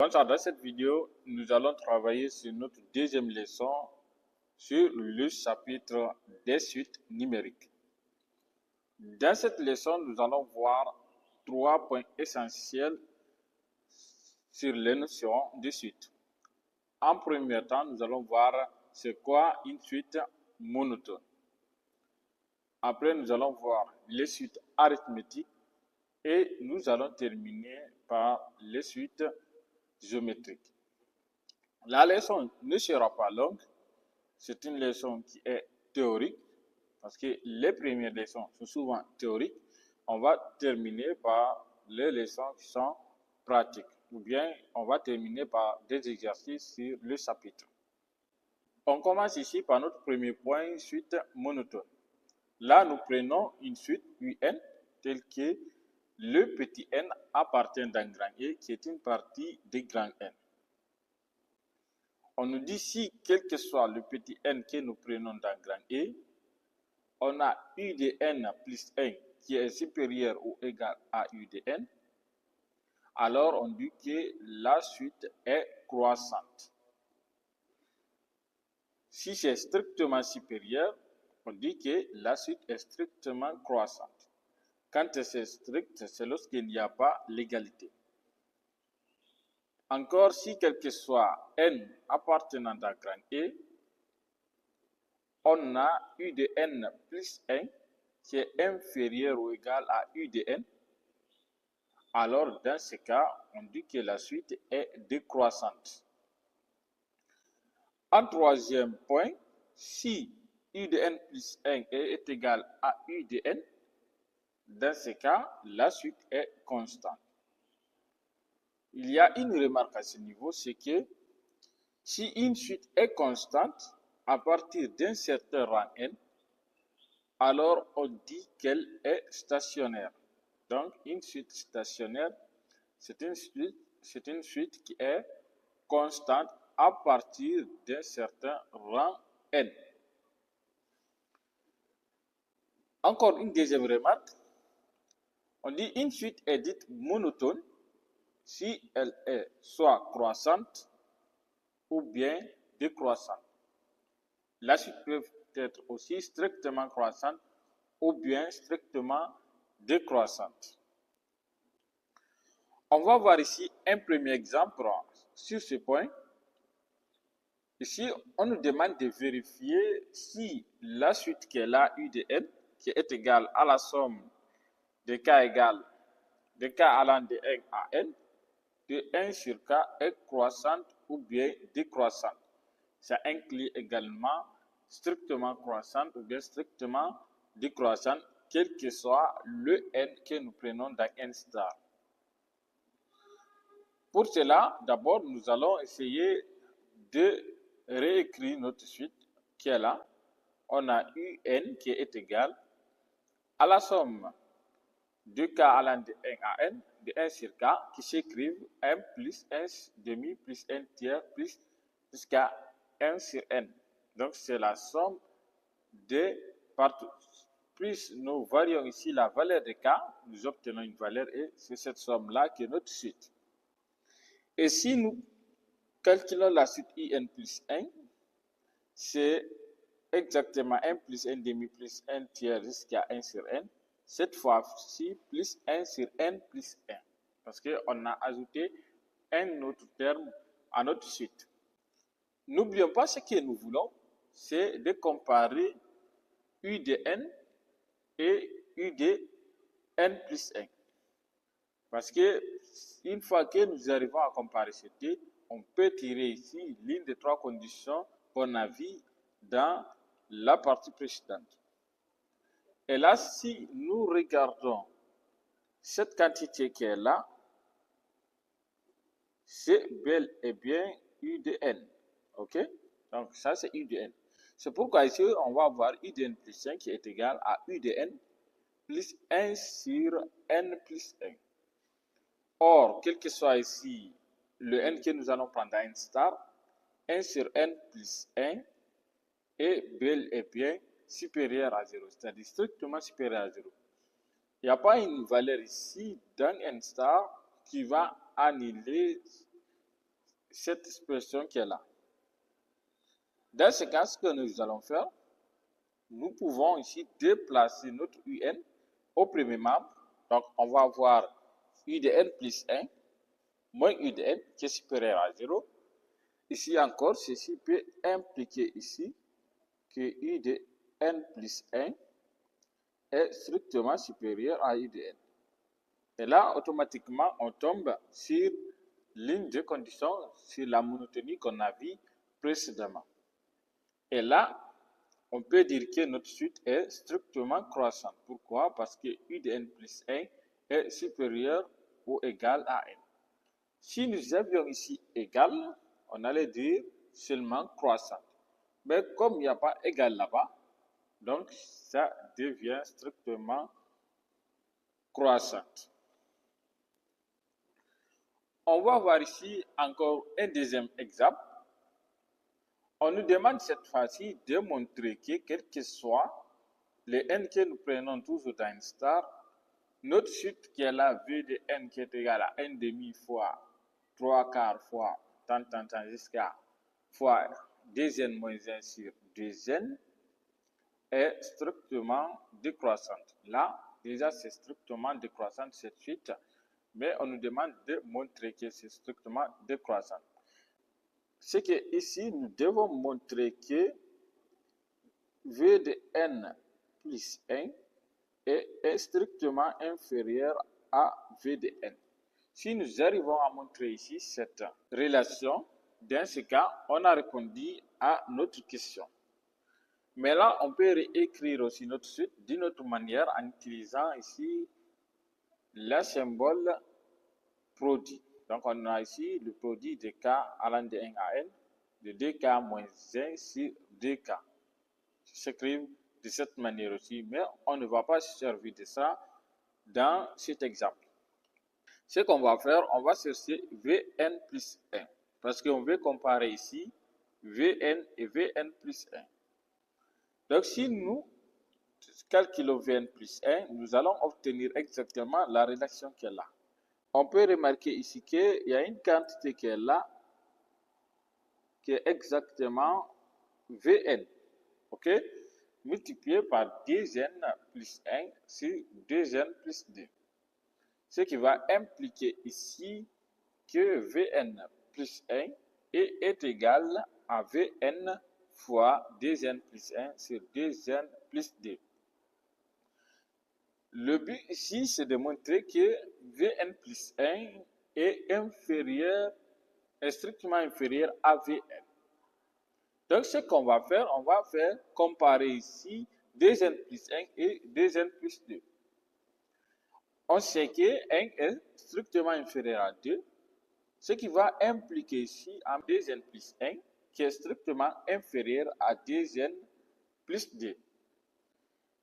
Bonjour, dans cette vidéo, nous allons travailler sur notre deuxième leçon sur le chapitre des suites numériques. Dans cette leçon, nous allons voir 3 points essentiels sur les notions de suite. En premier temps, nous allons voir c'est quoi une suite monotone. Après, nous allons voir les suites arithmétiques et nous allons terminer par les suites géométriques. La leçon ne sera pas longue, c'est une leçon qui est théorique, parce que les premières leçons sont souvent théoriques. On va terminer par les leçons qui sont pratiques, ou bien on va terminer par des exercices sur le chapitre. On commence ici par notre premier point, suite monotone. Là, nous prenons une suite UN telle que le petit n appartient d'un grand E qui est une partie de grand N. On nous dit si, quel que soit le petit n que nous prenons dans grand E, on a u de n plus 1 qui est supérieur ou égal à u de n, alors on dit que la suite est croissante. Si c'est strictement supérieur, on dit que la suite est strictement croissante. Quand c'est strict, c'est lorsqu'il n'y a pas l'égalité. Encore, si quel que soit n appartenant à grand E, on a u de n plus 1 qui est inférieur ou égal à u de n, alors dans ce cas, on dit que la suite est décroissante. En troisième point, si u de n plus 1 est égal à u de n, dans ce cas, la suite est constante. Il y a une remarque à ce niveau, c'est que si une suite est constante à partir d'un certain rang n, alors on dit qu'elle est stationnaire. Donc, une suite stationnaire, c'est une suite qui est constante à partir d'un certain rang n. Encore une deuxième remarque, on dit une suite est dite monotone si elle est soit croissante ou bien décroissante. La suite peut être aussi strictement croissante ou bien strictement décroissante. On va voir ici un premier exemple sur ce point. Ici, on nous demande de vérifier si la suite qui est là, u de n, qui est égale à la somme de k allant de 1 à n, de 1 sur k est croissante ou bien décroissante. Ça inclut également strictement croissante ou bien strictement décroissante, quel que soit le n que nous prenons dans n star. Pour cela, d'abord, nous allons essayer de réécrire notre suite qui est là. On a un qui est égal à la somme de k allant de 1 à n, de 1 sur k, qui s'écrivent 1 plus 1 demi plus 1 tiers plus jusqu'à 1 sur n. Donc, c'est la somme de partout. Plus nous varions ici la valeur de k, nous obtenons une valeur et c'est cette somme-là qui est notre suite. Et si nous calculons la suite in plus 1, c'est exactement 1 plus 1 demi plus 1 tiers jusqu'à 1 sur n. Cette fois-ci, plus 1 sur n plus 1. Parce qu'on a ajouté un autre terme à notre suite. N'oublions pas ce que nous voulons, c'est de comparer u de n et u de n plus 1. Parce que une fois que nous arrivons à comparer ces deux, on peut tirer ici l'une des trois conditions qu'on a vues dans la partie précédente. Et là, si nous regardons cette quantité qui est là, c'est bel et bien u de n. OK? Donc, ça, c'est u de n. C'est pourquoi ici, on va avoir u de n plus 1 qui est égal à u de n plus 1 sur n plus 1. Or, quel que soit ici le n que nous allons prendre à n star, 1 sur n plus 1 est bel et bien supérieur à 0, c'est-à-dire strictement supérieur à 0. Il n'y a pas une valeur ici dans n star qui va annuler cette expression qui est là. Dans ce cas, ce que nous allons faire, nous pouvons ici déplacer notre UN au premier membre. Donc, on va avoir U de n plus 1 moins U de n qui est supérieur à 0. Ici encore, ceci peut impliquer ici que U de n plus 1 est strictement supérieur à U de n. Et là, automatiquement, on tombe sur l'une des conditions, sur la monotonie qu'on a vue précédemment. Et là, on peut dire que notre suite est strictement croissante. Pourquoi? Parce que U de n plus 1 est supérieur ou égal à n. Si nous avions ici égal, on allait dire seulement croissante. Mais comme il n'y a pas égal là-bas, donc ça devient strictement croissante. On va voir ici encore un deuxième exemple. On nous demande cette fois-ci de montrer que, quel que soit le n que nous prenons toujours dans une star, notre suite qui est là, V de n qui est égal à n demi fois 3 quarts fois tant jusqu'à fois 2n moins 1 sur 2n est strictement décroissante. Là, déjà, c'est strictement décroissante cette suite, mais on nous demande de montrer que c'est strictement décroissante. C'est que ici, nous devons montrer que V de n plus 1 est strictement inférieur à V de n. Si nous arrivons à montrer ici cette relation, dans ce cas, on a répondu à notre question. Mais là, on peut réécrire aussi notre suite d'une autre manière en utilisant ici le symbole produit. Donc, on a ici le produit de k allant de 1 à n, de 2k moins 1 sur 2k. S'écrivent de cette manière aussi, mais on ne va pas se servir de ça dans cet exemple. Ce qu'on va faire, on va chercher Vn plus 1, parce qu'on veut comparer ici Vn et Vn plus 1. Donc, si nous calculons Vn plus 1, nous allons obtenir exactement la relation qui est là. On peut remarquer ici qu'il y a une quantité qui est là, qui est exactement Vn, ok, multiplié par 2n plus 1 sur 2n plus 2. Ce qui va impliquer ici que Vn plus 1 est égal à Vn fois 2n plus 1 sur 2n plus 2. Le but ici, c'est de montrer que Vn plus 1 est strictement inférieur à Vn. Donc, ce qu'on va faire, comparer ici 2n plus 1 et 2n plus 2. On sait que 1 est strictement inférieur à 2, ce qui va impliquer ici en 2n plus 1 qui est strictement inférieur à 2n plus 2.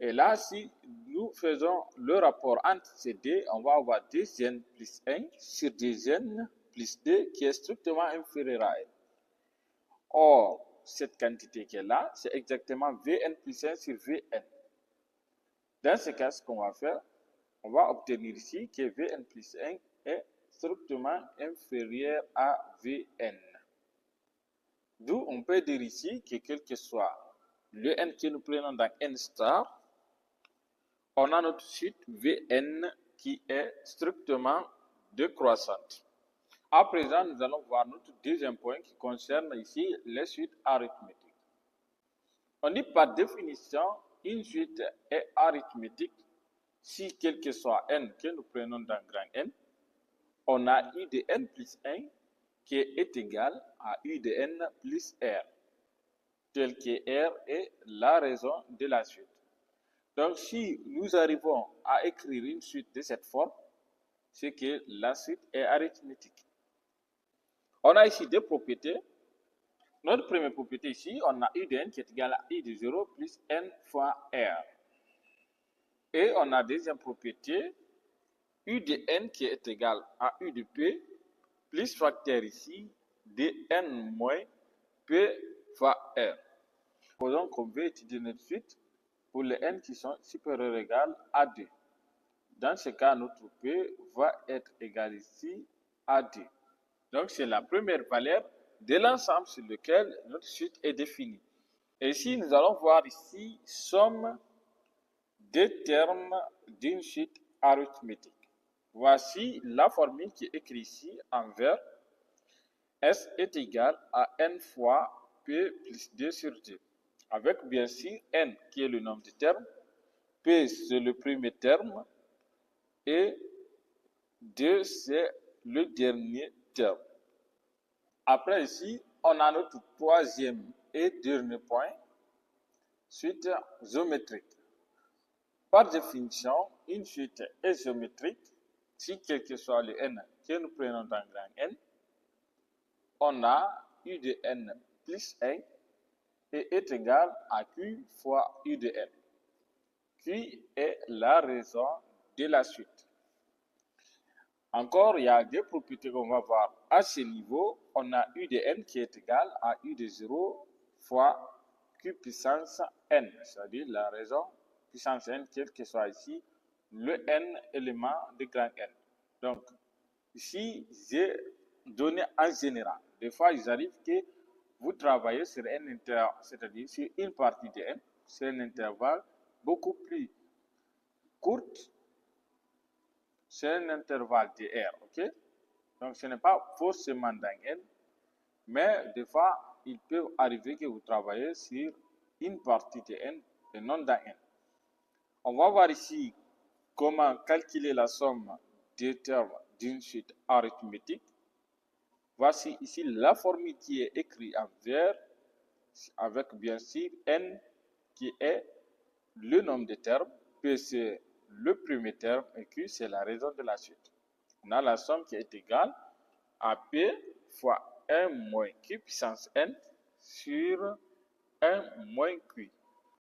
Et là, si nous faisons le rapport entre ces deux, on va avoir 2n plus 1 sur 2n plus 2 qui est strictement inférieur à n. Or, cette quantité qui est là, c'est exactement Vn plus 1 sur Vn. Dans ce cas, ce qu'on va faire, on va obtenir ici que Vn plus 1 est strictement inférieur à Vn. D'où on peut dire ici que quel que soit le n que nous prenons dans n star, on a notre suite Vn qui est strictement décroissante. À présent, nous allons voir notre deuxième point qui concerne ici les suites arithmétiques. On dit par définition, une suite est arithmétique si quel que soit n que nous prenons dans grand N, on a U de n plus 1 qui est égal à U de n plus R, tel que R est la raison de la suite. Donc, si nous arrivons à écrire une suite de cette forme, c'est que la suite est arithmétique. On a ici deux propriétés. Notre première propriété ici, on a U de n qui est égal à U de 0 plus n fois R. Et on a deuxième propriété, U de n qui est égal à U de P plus facteur ici de n moins P fois R. Supposons qu'on veut étudier notre suite pour les n qui sont supérieurs ou égaux à 2. Dans ce cas, notre P va être égal ici à 2. Donc, c'est la première valeur de l'ensemble sur lequel notre suite est définie. Et ici, nous allons voir ici somme des termes d'une suite arithmétique. Voici la formule qui est écrite ici en vert. S est égal à n fois P plus 2 sur 2. Avec bien sûr n qui est le nombre de termes, P c'est le premier terme et 2 c'est le dernier terme. Après ici, on a notre troisième et dernier point, suite géométrique. Par définition, une suite est géométrique si quel que soit le n que nous prenons dans grand N, on a u de n plus 1 et est égal à q fois u de n. Q est la raison de la suite. Encore, il y a deux propriétés qu'on va voir. À ce niveau, on a u de n qui est égal à u de 0 fois q puissance n, c'est-à-dire la raison puissance n, quel que soit ici le n élément de grand N. Donc, ici, j'ai donné en général. Des fois, il arrive que vous travaillez sur un intervalle, c'est-à-dire sur une partie de n, c'est un intervalle beaucoup plus court, c'est un intervalle de r, ok? Donc, ce n'est pas forcément dans n, mais des fois, il peut arriver que vous travaillez sur une partie de n et non dans n. On va voir ici comment calculer la somme des termes d'une suite arithmétique. Voici ici la formule qui est écrite en vert avec bien sûr n qui est le nombre de termes, p c'est le premier terme et q c'est la raison de la suite. On a la somme qui est égale à p fois 1 moins q puissance n sur 1 moins q.